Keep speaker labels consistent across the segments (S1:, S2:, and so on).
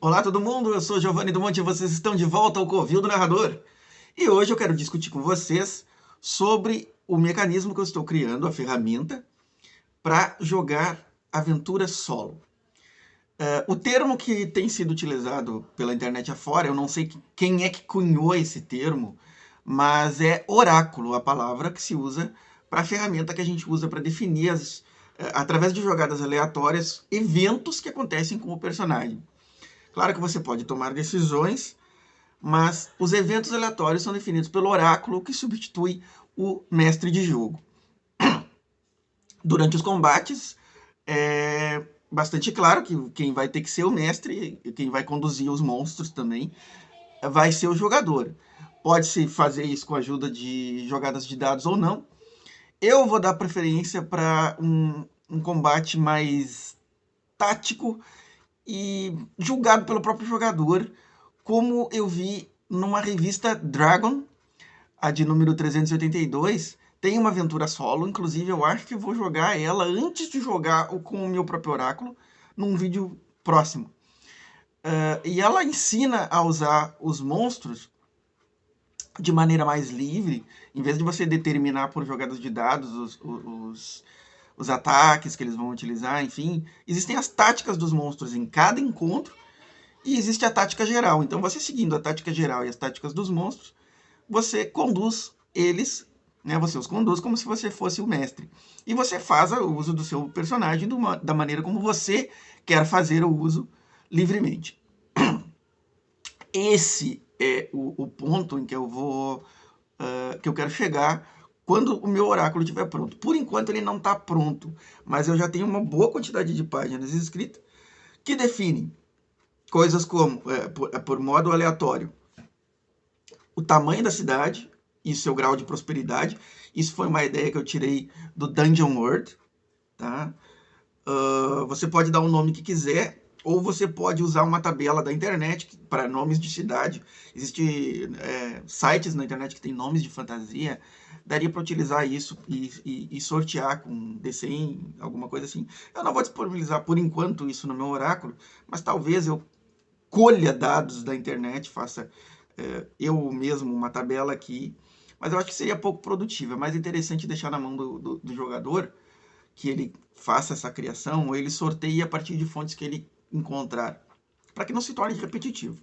S1: Olá todo mundo, eu sou Giovanni do Monte e vocês estão de volta ao Covil do Narrador. E hoje eu quero discutir com vocês sobre o mecanismo que eu estou criando, a ferramenta, para jogar aventura solo. O termo que tem sido utilizado pela internet afora, eu não sei quem é que cunhou esse termo, mas é oráculo a palavra que se usa para a ferramenta que a gente usa para definir, através de jogadas aleatórias, eventos que acontecem com o personagem. Claro que você pode tomar decisões, mas os eventos aleatórios são definidos pelo oráculo, que substitui o mestre de jogo. Durante os combates, é bastante claro que quem vai ter que ser o mestre, quem vai conduzir os monstros também, vai ser o jogador. Pode-se fazer isso com a ajuda de jogadas de dados ou não. Eu vou dar preferência para um combate mais tático e julgado pelo próprio jogador, como eu vi numa revista Dragon, a de número 382, tem uma aventura solo, inclusive eu acho que vou jogar ela antes de jogar com o meu próprio oráculo, num vídeo próximo. E ela ensina a usar os monstros de maneira mais livre, em vez de você determinar por jogadas de dados os ataques que eles vão utilizar, enfim. Existem as táticas dos monstros em cada encontro, e existe a tática geral. Então, você seguindo a tática geral e as táticas dos monstros, você conduz eles, né? Você os conduz como se você fosse o mestre. E você faz o uso do seu personagem da maneira como você quer fazer o uso livremente. Esse é o ponto em que que eu quero chegar quando o meu oráculo estiver pronto. Por enquanto ele não está pronto, mas eu já tenho uma boa quantidade de páginas escritas que definem coisas como, por modo aleatório, o tamanho da cidade e seu grau de prosperidade. Isso foi uma ideia que eu tirei do Dungeon World. Tá? Você pode dar o nome que quiser, ou você pode usar uma tabela da internet para nomes de cidade. Existem sites na internet que tem nomes de fantasia. Daria para utilizar isso e sortear com D100, alguma coisa assim. Eu não vou disponibilizar por enquanto isso no meu oráculo, mas talvez eu colha dados da internet, faça eu mesmo uma tabela aqui, mas eu acho que seria pouco produtivo. É mais interessante deixar na mão do jogador, que ele faça essa criação, ou ele sorteie a partir de fontes que ele encontrar, para que não se torne repetitivo.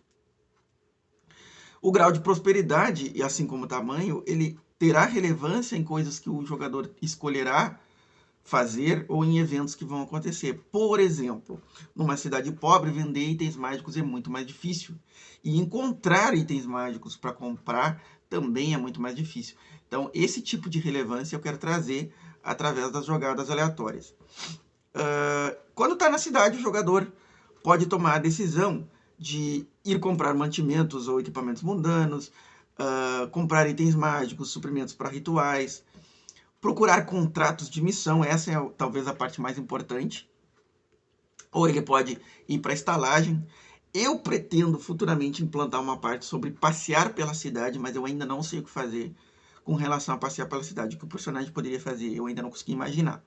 S1: O grau de prosperidade, e assim como o tamanho, ele terá relevância em coisas que o jogador escolherá fazer ou em eventos que vão acontecer. Por exemplo, numa cidade pobre, vender itens mágicos é muito mais difícil. E encontrar itens mágicos para comprar também é muito mais difícil. Então, esse tipo de relevância eu quero trazer através das jogadas aleatórias. Quando está na cidade, o jogador pode tomar a decisão de ir comprar mantimentos ou equipamentos mundanos, comprar itens mágicos, suprimentos para rituais, procurar contratos de missão, essa é talvez a parte mais importante. Ou ele pode ir para a estalagem. Eu pretendo futuramente implantar uma parte sobre passear pela cidade, mas eu ainda não sei o que fazer com relação a passear pela cidade. O que o personagem poderia fazer, eu ainda não consegui imaginar.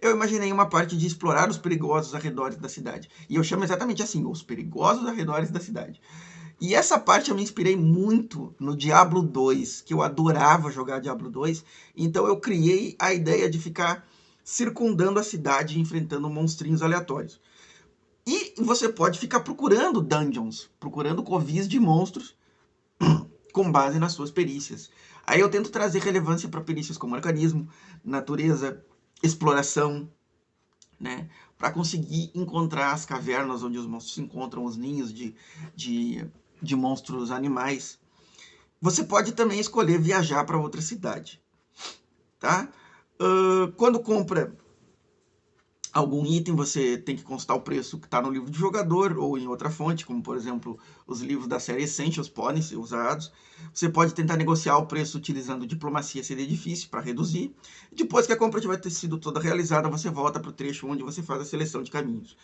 S1: Eu imaginei uma parte de explorar os perigosos arredores da cidade. E eu chamo exatamente assim, os perigosos arredores da cidade. E essa parte eu me inspirei muito no Diablo 2, que eu adorava jogar Diablo 2. Então eu criei a ideia de ficar circundando a cidade e enfrentando monstrinhos aleatórios. E você pode ficar procurando dungeons, procurando covis de monstros com base nas suas perícias. Aí eu tento trazer relevância para perícias como arcanismo, natureza, exploração, né? Para conseguir encontrar as cavernas onde os monstros se encontram, os ninhos de monstros animais. Você pode também escolher viajar para outra cidade. Tá? Quando compra algum item, você tem que constar o preço que está no livro de jogador ou em outra fonte, como por exemplo os livros da série Essentials podem ser usados. Você pode tentar negociar o preço utilizando diplomacia, seria difícil para reduzir. Depois que a compra tiver sido toda realizada, você volta para o trecho onde você faz a seleção de caminhos.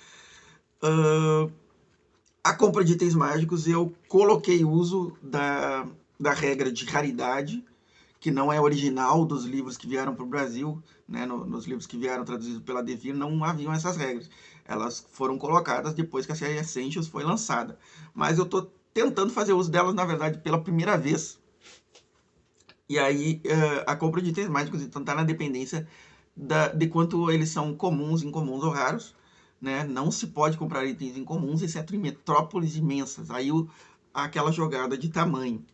S1: A compra de itens mágicos, eu coloquei o uso da regra de raridade, que não é original dos livros que vieram para o Brasil, né? Nos livros que vieram traduzidos pela Devir, não haviam essas regras. Elas foram colocadas depois que a série Essentials foi lançada. Mas eu estou tentando fazer uso delas, na verdade, pela primeira vez. E aí, a compra de itens mágicos, então, está na dependência de quanto eles são comuns, incomuns ou raros. Né? Não se pode comprar itens incomuns, exceto em metrópoles imensas. Aí, aquela jogada de tamanho.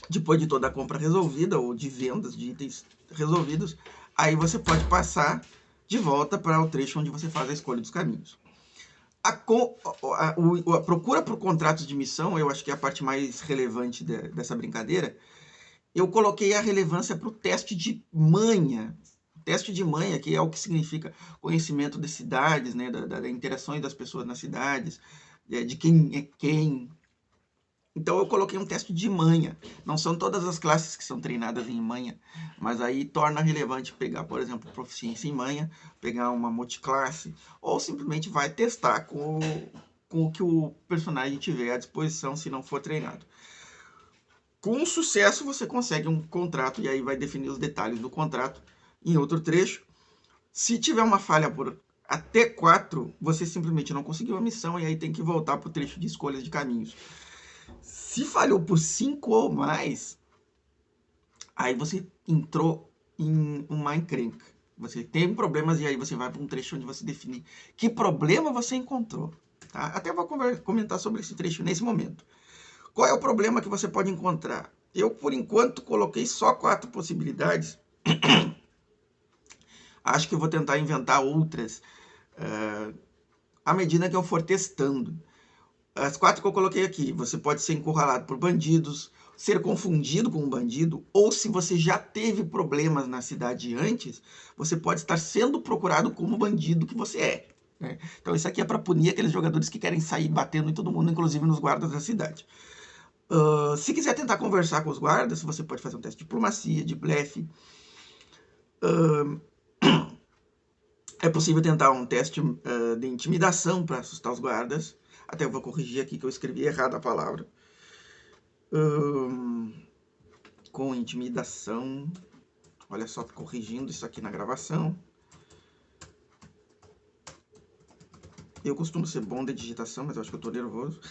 S1: Depois de toda a compra resolvida, ou de vendas de itens resolvidos, aí você pode passar de volta para o trecho onde você faz a escolha dos caminhos. A procura por contratos de missão, eu acho que é a parte mais relevante dessa brincadeira. Eu coloquei a relevância para o teste de manha. Teste de manha, que é o que significa conhecimento das cidades, né, das interações das pessoas nas cidades, de quem é quem. Então eu coloquei um teste de manha. Não são todas as classes que são treinadas em manha, mas aí torna relevante pegar, por exemplo, proficiência em manha, pegar uma multiclasse, ou simplesmente vai testar com o que o personagem tiver à disposição, se não for treinado. Com sucesso você consegue um contrato, e aí vai definir os detalhes do contrato em outro trecho. Se tiver uma falha por até 4, você simplesmente não conseguiu a missão, e aí tem que voltar para o trecho de escolhas de caminhos. Se falhou por 5 ou mais, aí você entrou em uma encrenca. Você tem problemas e aí você vai para um trecho onde você define que problema você encontrou. Tá? Até vou comentar sobre esse trecho nesse momento. Qual é o problema que você pode encontrar? Eu, por enquanto, coloquei só 4 possibilidades. Acho que eu vou tentar inventar outras à medida que eu for testando. As 4 que eu coloquei aqui, você pode ser encurralado por bandidos, ser confundido com um bandido, ou se você já teve problemas na cidade antes, você pode estar sendo procurado como bandido que você é. Né? Então isso aqui é para punir aqueles jogadores que querem sair batendo em todo mundo, inclusive nos guardas da cidade. Se quiser tentar conversar com os guardas, você pode fazer um teste de diplomacia, de blefe. É possível tentar um teste de intimidação para assustar os guardas. Até eu vou corrigir aqui que eu escrevi errado a palavra. Com intimidação. Olha só, corrigindo isso aqui na gravação. Eu costumo ser bom de digitação, mas eu acho que eu tô nervoso.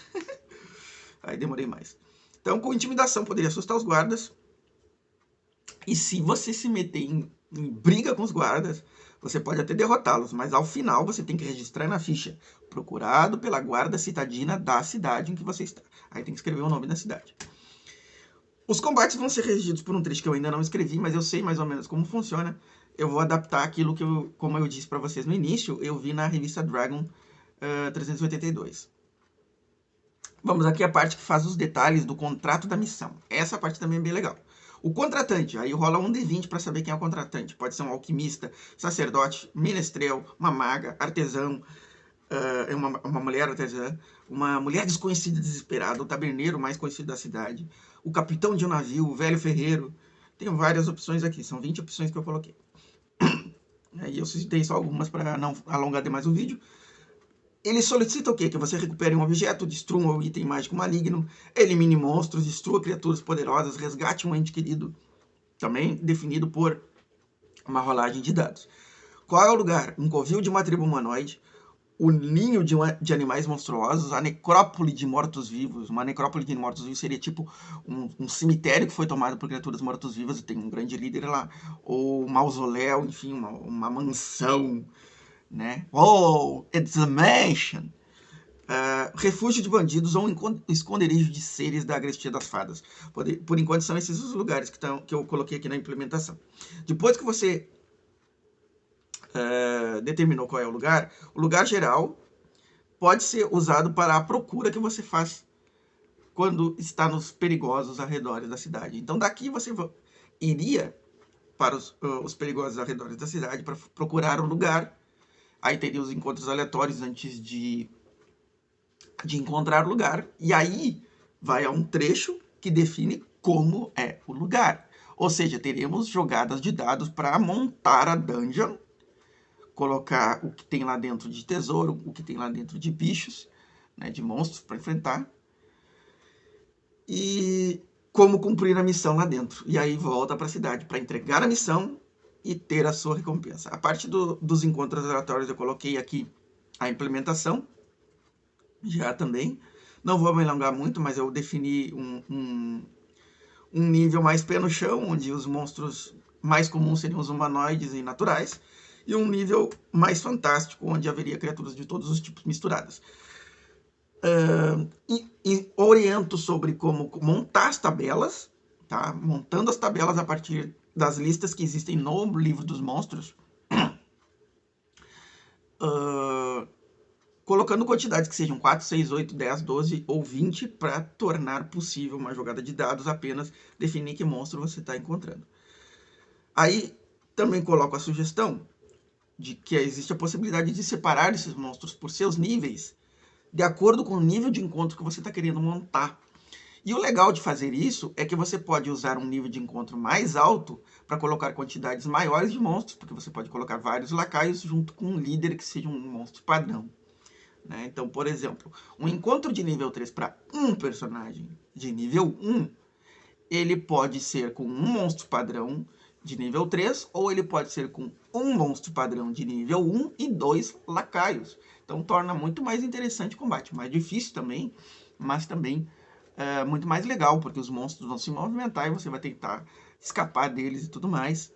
S1: Aí demorei mais. Então, com intimidação, poderia assustar os guardas. E se você se meter em briga com os guardas, você pode até derrotá-los, mas ao final você tem que registrar na ficha: procurado pela guarda citadina da cidade em que você está. Aí tem que escrever o nome da cidade. Os combates vão ser regidos por um trecho que eu ainda não escrevi, mas eu sei mais ou menos como funciona. Eu vou adaptar aquilo que como eu disse para vocês no início, eu vi na revista Dragon 382. Vamos aqui à parte que faz os detalhes do contrato da missão. Essa parte também é bem legal. O contratante, aí rola um D20 para saber quem é o contratante. Pode ser um alquimista, sacerdote, menestrel, uma maga, artesão, uma mulher artesã, uma mulher desconhecida e desesperada, o taberneiro mais conhecido da cidade, o capitão de um navio, o velho ferreiro. Tem várias opções aqui, são 20 opções que eu coloquei. E eu citei só algumas para não alongar demais o vídeo. Ele solicita o quê? Que você recupere um objeto, destrua um item mágico maligno, elimine monstros, destrua criaturas poderosas, resgate um ente querido, também definido por uma rolagem de dados. Qual é o lugar? Um covil de uma tribo humanoide, o ninho de animais monstruosos, a necrópole de mortos-vivos. Uma necrópole de mortos-vivos seria tipo um cemitério que foi tomado por criaturas mortos-vivas e tem um grande líder lá. Ou um mausoléu, enfim, uma mansão, né? Oh, it's a mansion! Refúgio de bandidos ou esconderijo de seres da Agrestia das Fadas. Por enquanto são esses os lugares que eu coloquei aqui na implementação. Depois que você determinou qual é o lugar geral pode ser usado para a procura que você faz quando está nos perigosos arredores da cidade. Então daqui você iria para os perigosos arredores da cidade para procurar um lugar. Aí teria os encontros aleatórios antes de encontrar o lugar. E aí vai a um trecho que define como é o lugar. Ou seja, teremos jogadas de dados para montar a dungeon, colocar o que tem lá dentro de tesouro, o que tem lá dentro de bichos, né, de monstros para enfrentar, e como cumprir a missão lá dentro. E aí volta para a cidade para entregar a missão e ter a sua recompensa. A parte dos encontros aleatórios eu coloquei aqui a implementação, já também. Não vou me alongar muito, mas eu defini um nível mais pé no chão, onde os monstros mais comuns seriam os humanoides e naturais, e um nível mais fantástico, onde haveria criaturas de todos os tipos misturadas. E oriento sobre como montar as tabelas, tá? Montando as tabelas a partir das listas que existem no livro dos monstros, colocando quantidades que sejam 4, 6, 8, 10, 12 ou 20 para tornar possível uma jogada de dados, apenas definir que monstro você está encontrando. Aí também coloco a sugestão de que existe a possibilidade de separar esses monstros por seus níveis, de acordo com o nível de encontro que você está querendo montar. E o legal de fazer isso é que você pode usar um nível de encontro mais alto para colocar quantidades maiores de monstros, porque você pode colocar vários lacaios junto com um líder que seja um monstro padrão. Né? Então, por exemplo, um encontro de nível 3 para um personagem de nível 1, ele pode ser com um monstro padrão de nível 3, ou ele pode ser com um monstro padrão de nível 1 e 2 lacaios. Então torna muito mais interessante o combate. Mais difícil também, mas também muito mais legal, porque os monstros vão se movimentar e você vai tentar escapar deles e tudo mais.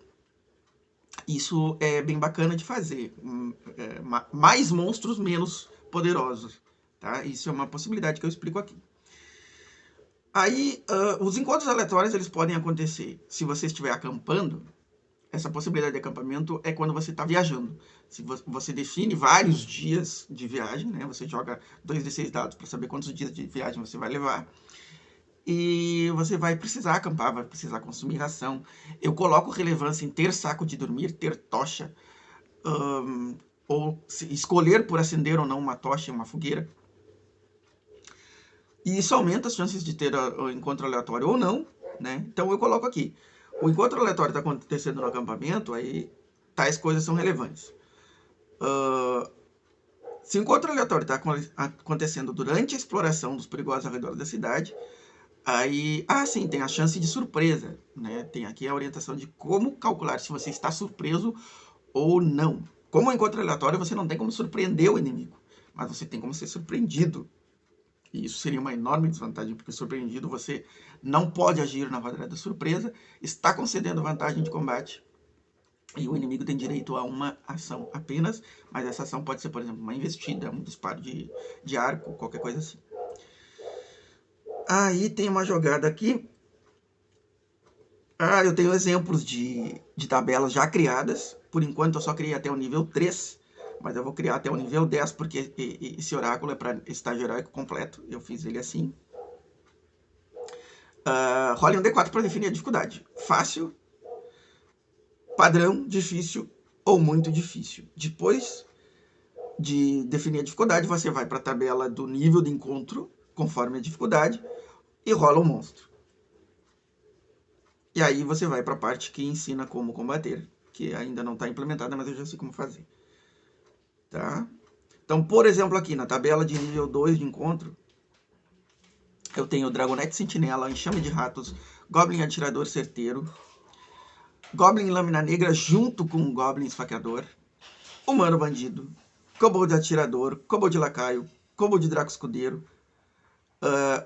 S1: Isso é bem bacana de fazer. Mais monstros, menos poderosos. Tá? Isso é uma possibilidade que eu explico aqui. Aí, os encontros aleatórios eles podem acontecer se você estiver acampando. Essa possibilidade de acampamento é quando você está viajando. Se você define vários dias de viagem, né? Você joga 2d6 dados para saber quantos dias de viagem você vai levar. E você vai precisar acampar, vai precisar consumir ração. Eu coloco relevância em ter saco de dormir, ter tocha, ou escolher por acender ou não uma tocha e uma fogueira. E isso aumenta as chances de ter o encontro aleatório ou não, né? Então eu coloco aqui. O encontro aleatório está acontecendo no acampamento, aí tais coisas são relevantes. Se o encontro aleatório está acontecendo durante a exploração dos perigosos ao redor da cidade, aí, sim, tem a chance de surpresa, né? Tem aqui a orientação de como calcular se você está surpreso ou não. Como o encontro aleatório, você não tem como surpreender o inimigo, mas você tem como ser surpreendido. E isso seria uma enorme desvantagem, porque surpreendido você não pode agir na rodada da surpresa, está concedendo vantagem de combate, e o inimigo tem direito a uma ação apenas, mas essa ação pode ser, por exemplo, uma investida, um disparo de arco, qualquer coisa assim. Aí tem uma jogada aqui. Eu tenho exemplos de tabelas já criadas. Por enquanto eu só criei até o nível 3, mas eu vou criar até o nível 10, porque esse oráculo é para estágio heróico completo. Eu fiz ele assim. Role um D4 para definir a dificuldade. Fácil, padrão, difícil ou muito difícil. Depois de definir a dificuldade, você vai para a tabela do nível de encontro, conforme a dificuldade, e rola um monstro. E aí você vai para a parte que ensina como combater, que ainda não está implementada, mas eu já sei como fazer. Tá? Então, por exemplo, aqui na tabela de nível 2 de encontro, eu tenho Dragonete Sentinela, Enxame de Ratos, Goblin Atirador Certeiro, Goblin Lâmina Negra junto com Goblin Esfaqueador, Humano Bandido, Kobold Atirador, Kobold Lacaio, Kobold Draco Escudeiro.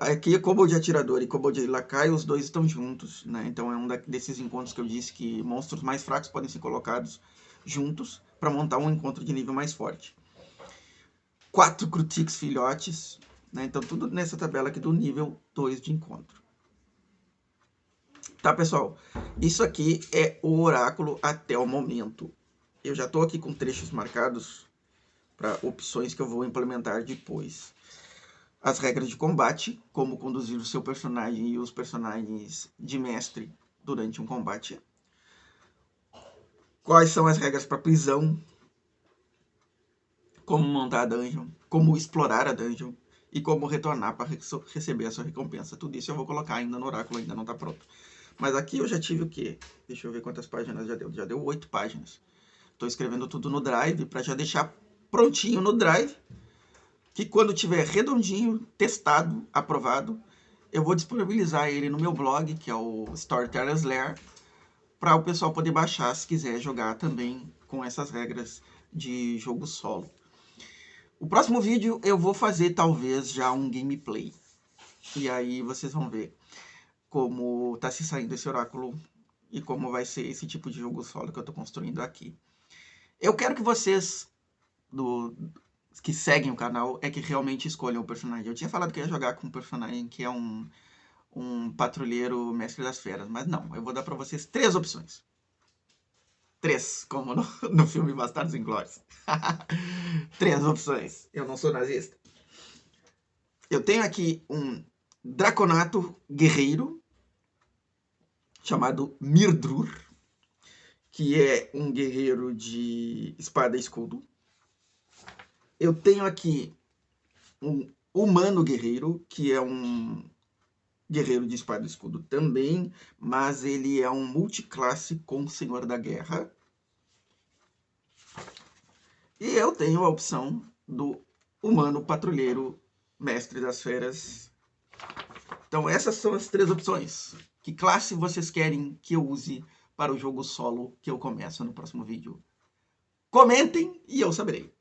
S1: Aqui é Kobold Atirador e Kobold Lacaio, os dois estão juntos, né? Então é um desses encontros que eu disse que monstros mais fracos podem ser colocados juntos para montar um encontro de nível mais forte. 4 Crutix filhotes, né? Então tudo nessa tabela aqui do nível 2 de encontro. Tá, pessoal? Isso aqui é o oráculo até o momento. Eu já estou aqui com trechos marcados para opções que eu vou implementar depois. As regras de combate, como conduzir o seu personagem e os personagens de mestre durante um combate. Quais são as regras para prisão, como montar a dungeon, como explorar a dungeon e como retornar para receber a sua recompensa. Tudo isso eu vou colocar ainda no oráculo, ainda não está pronto. Mas aqui eu já tive o quê? Deixa eu ver quantas páginas já deu. Já deu 8 páginas. Estou escrevendo tudo no Drive para já deixar prontinho no Drive, que quando tiver redondinho, testado, aprovado, eu vou disponibilizar ele no meu blog, que é o Storyteller's Lair, para o pessoal poder baixar se quiser jogar também com essas regras de jogo solo. O próximo vídeo eu vou fazer talvez já um gameplay. E aí vocês vão ver como está se saindo esse oráculo e como vai ser esse tipo de jogo solo que eu estou construindo aqui. Eu quero que vocês que seguem o canal é que realmente escolham o personagem. Eu tinha falado que ia jogar com um personagem que é um patrulheiro mestre das feras, mas não, eu vou dar para vocês 3 opções. 3, como no filme Bastardos Inglórios. 3 opções. Eu não sou nazista. Eu tenho aqui um Draconato guerreiro, chamado Mirdrur, que é um guerreiro de espada e escudo. Eu tenho aqui um humano guerreiro, que é um guerreiro de espada e escudo também, mas ele é um multiclasse com Senhor da Guerra. E eu tenho a opção do humano patrulheiro mestre das feras. Então essas são as 3 opções. Que classe vocês querem que eu use para o jogo solo que eu começo no próximo vídeo? Comentem e eu saberei.